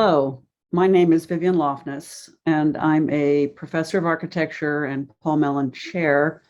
Hello, my name is Vivian Loftness, and I'm a professor of architecture and Paul Mellon Chair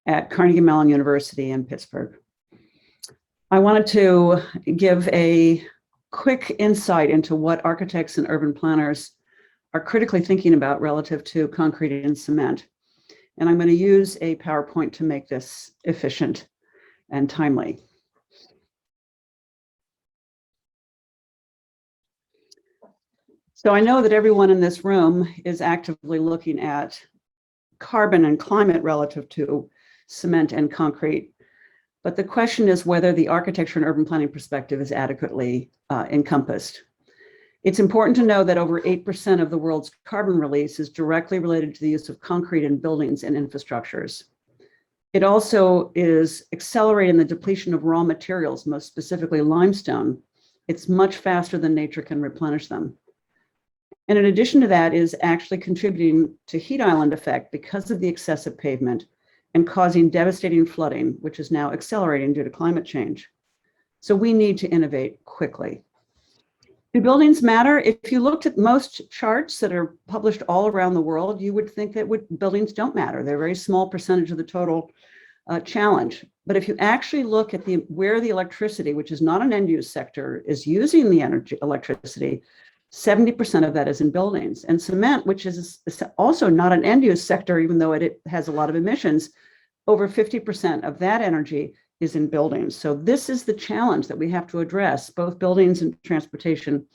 at Carnegie Mellon University in Pittsburgh. I wanted to give a quick insight into what architects and urban planners are critically thinking about relative to concrete and cement. And I'm going to use a PowerPoint to make this efficient and timely. So I know that everyone in this room is actively looking at carbon and climate relative to cement and concrete. But the question is whether the architecture and urban planning perspective is adequately encompassed. It's important to know that over 8% of the world's carbon release is directly related to the use of concrete in buildings and infrastructures. It also is accelerating the depletion of raw materials, most specifically limestone. It's much faster than nature can replenish them. And in addition to that, is actually contributing to heat island effect because of the excessive pavement and causing devastating flooding, which is now accelerating due to climate change. So we need to innovate quickly. Do buildings matter? If you looked at most charts that are published all around the world, you would think that buildings don't matter. They're a very small percentage of the total challenge. But if you actually look at where the electricity, which is not an end use sector, is using the electricity, 70% of that is in buildings. And cement, which is also not an end use sector, even though it has a lot of emissions, over 50% of that energy is in buildings. So this is the challenge that we have to address. Both buildings and transportation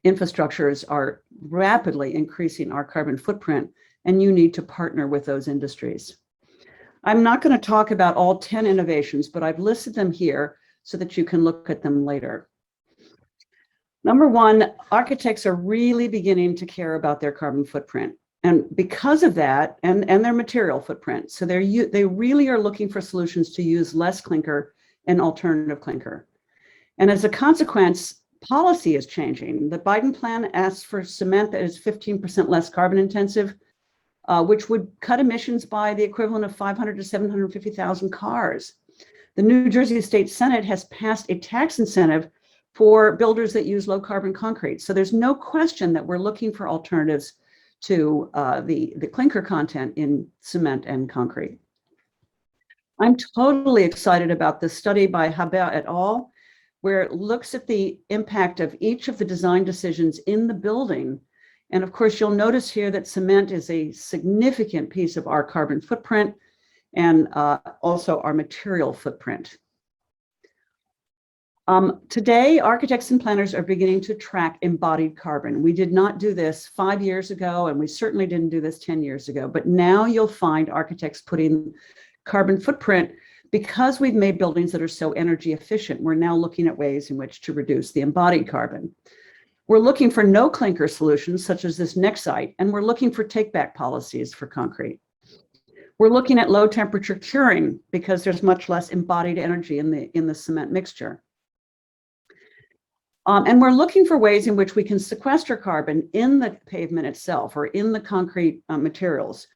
infrastructures are rapidly increasing our carbon footprint, and you need to partner with those industries. I'm not going to talk about all 10 innovations, but I've listed them here so that you can look at them later. Number one, architects are really beginning to care about their carbon footprint. And because of that, and their material footprint, so they really are looking for solutions to use less clinker and alternative clinker. And as a consequence, policy is changing. The Biden plan asks for cement that is 15% less carbon intensive, which would cut emissions by the equivalent of 500 to 750,000 cars. The New Jersey State Senate has passed a tax incentive for builders that use low carbon concrete. So there's no question that we're looking for alternatives to the clinker content in cement and concrete. I'm totally excited about this study by Haber et al., where it looks at the impact of each of the design decisions in the building. And of course, you'll notice here that cement is a significant piece of our carbon footprint and also our material footprint. Today, architects and planners are beginning to track embodied carbon. We did not do this 5 years ago, and we certainly didn't do this 10 years ago, but now you'll find architects putting carbon footprint because we've made buildings that are so energy efficient. We're now looking at ways in which to reduce the embodied carbon. We're looking for no clinker solutions, such as this next site, and we're looking for take-back policies for concrete. We're looking at low temperature curing because there's much less embodied energy in the cement mixture. And we're looking for ways in which we can sequester carbon in the pavement itself or in the concrete materials.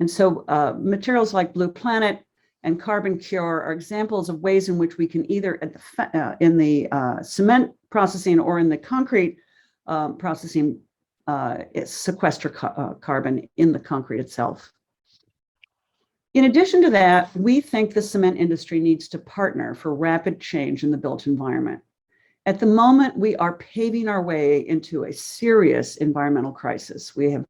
And so materials like Blue Planet and Carbon Cure are examples of ways in which we can either in the cement processing or in the concrete processing sequester carbon in the concrete itself. In addition to that, we think the cement industry needs to partner for rapid change in the built environment. At the moment, we are paving our way into a serious environmental crisis. We have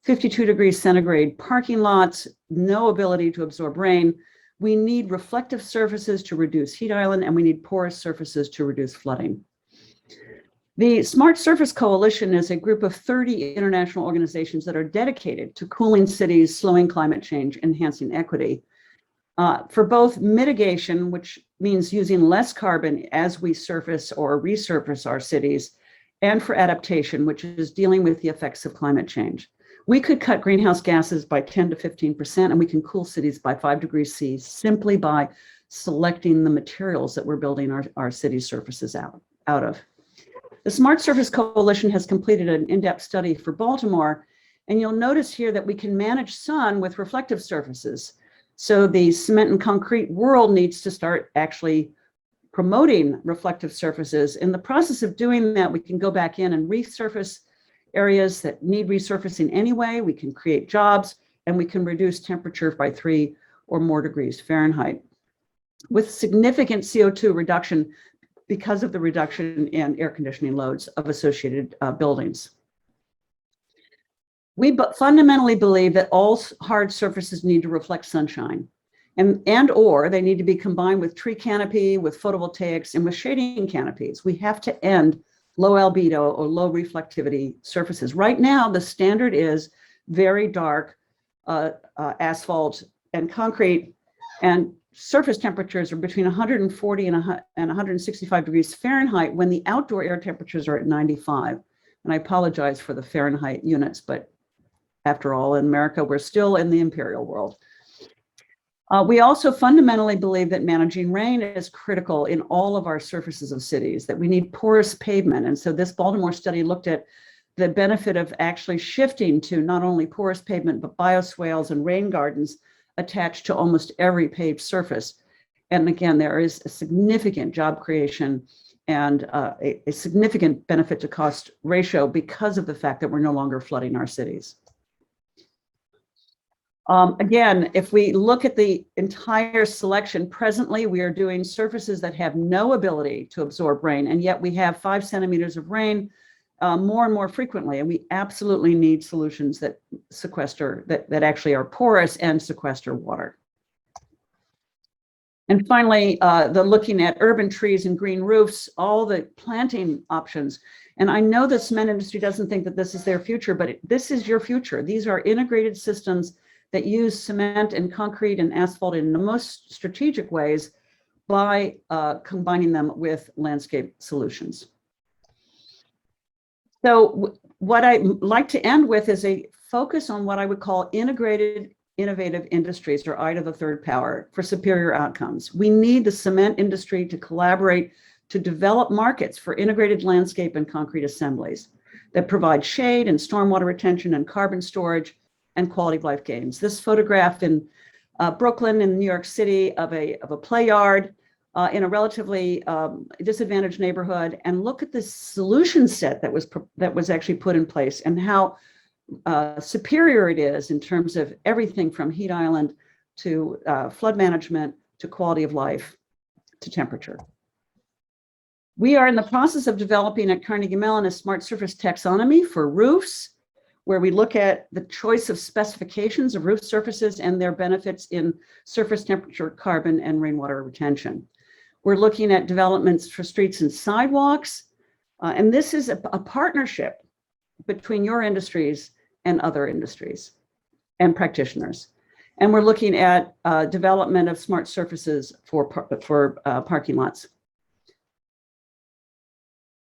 52 degrees centigrade parking lots, no ability to absorb rain. We need reflective surfaces to reduce heat island, and we need porous surfaces to reduce flooding. The Smart Surface Coalition is a group of 30 international organizations that are dedicated to cooling cities, slowing climate change, enhancing equity. For both mitigation, which means using less carbon as we surface or resurface our cities, and for adaptation, which is dealing with the effects of climate change. We could cut greenhouse gases by 10 to 15%, and we can cool cities by 5 degrees C simply by selecting the materials that we're building our city surfaces out of. The Smart Surface Coalition has completed an in-depth study for Baltimore, and you'll notice here that we can manage sun with reflective surfaces. So the cement and concrete world needs to start actually promoting reflective surfaces. In the process of doing that, we can go back in and resurface areas that need resurfacing anyway. We can create jobs, and we can reduce temperature by 3 or more degrees Fahrenheit with significant CO2 reduction because of the reduction in air conditioning loads of associated buildings. We fundamentally believe that all hard surfaces need to reflect sunshine, and or they need to be combined with tree canopy, with photovoltaics, and with shading canopies. We have to end low albedo or low reflectivity surfaces. Right now, the standard is very dark asphalt and concrete, and surface temperatures are between 140 and 165 degrees Fahrenheit when the outdoor air temperatures are at 95. And I apologize for the Fahrenheit units, but after all, in America, we're still in the imperial world. We also fundamentally believe that managing rain is critical in all of our surfaces of cities, that we need porous pavement. And so this Baltimore study looked at the benefit of actually shifting to not only porous pavement, but bioswales and rain gardens attached to almost every paved surface. And again, there is a significant job creation and a significant benefit to cost ratio because of the fact that we're no longer flooding our cities. Again, if we look at the entire selection, presently we are doing surfaces that have no ability to absorb rain, and yet we have 5 centimeters of rain more and more frequently, and we absolutely need solutions that sequester, that actually are porous and sequester water. And finally, the looking at urban trees and green roofs, all the planting options. And I know the cement industry doesn't think that this is their future, but this is your future. These are integrated systems that use cement and concrete and asphalt in the most strategic ways by combining them with landscape solutions. So what I'd like to end with is a focus on what I would call integrated innovative industries, or I to the third power, for superior outcomes. We need the cement industry to collaborate to develop markets for integrated landscape and concrete assemblies that provide shade and stormwater retention and carbon storage and quality of life gains. This photograph in Brooklyn in New York City of a play yard in a relatively disadvantaged neighborhood, and look at the solution set that was actually put in place and how superior it is in terms of everything from heat island to flood management to quality of life to temperature. We are in the process of developing at Carnegie Mellon a smart surface taxonomy for roofs, where we look at the choice of specifications of roof surfaces and their benefits in surface temperature, carbon, and rainwater retention. We're looking at developments for streets and sidewalks, and this is a partnership between your industries and other industries and practitioners. And we're looking at development of smart surfaces for parking lots.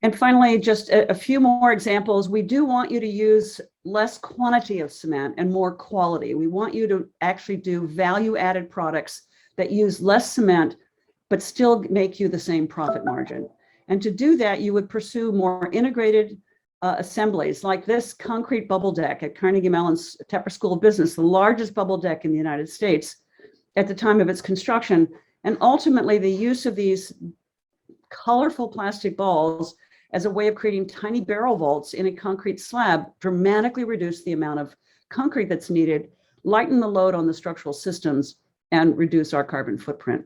And finally, just a few more examples. We do want you to use less quantity of cement and more quality. We want you to actually do value-added products that use less cement, but still make you the same profit margin. And to do that, you would pursue more integrated assemblies like this concrete bubble deck at Carnegie Mellon's Tepper School of Business, the largest bubble deck in the United States at the time of its construction. And ultimately, the use of these colorful plastic balls as a way of creating tiny barrel vaults in a concrete slab dramatically reduce the amount of concrete that's needed, lighten the load on the structural systems, and reduce our carbon footprint.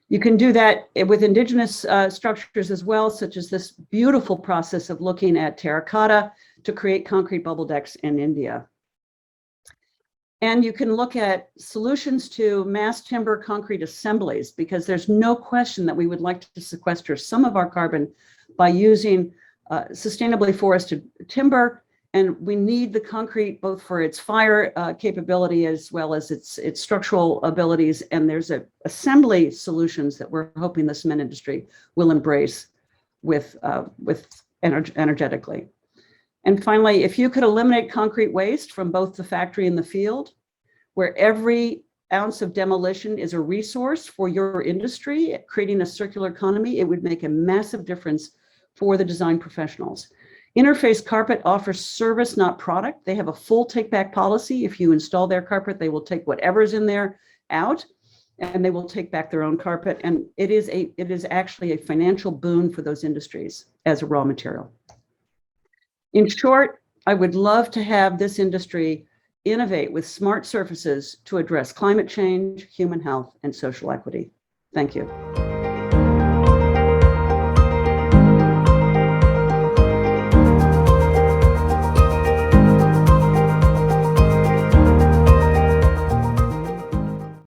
You can do that with indigenous structures as well, such as this beautiful process of looking at terracotta to create concrete bubble decks in India. And you can look at solutions to mass timber concrete assemblies, because there's no question that we would like to sequester some of our carbon by using sustainably forested timber. And we need the concrete both for its fire capability as well as its structural abilities. And there's assembly solutions that we're hoping the cement industry will embrace energetically. And finally, if you could eliminate concrete waste from both the factory and the field, where every ounce of demolition is a resource for your industry, creating a circular economy, it would make a massive difference for the design professionals. Interface Carpet offers service, not product. They have a full take-back policy. If you install their carpet, they will take whatever's in there out. and they will take back their own carpet. And it is actually a financial boon for those industries as a raw material. In short, I would love to have this industry innovate with smart surfaces to address climate change, human health, and social equity. Thank you.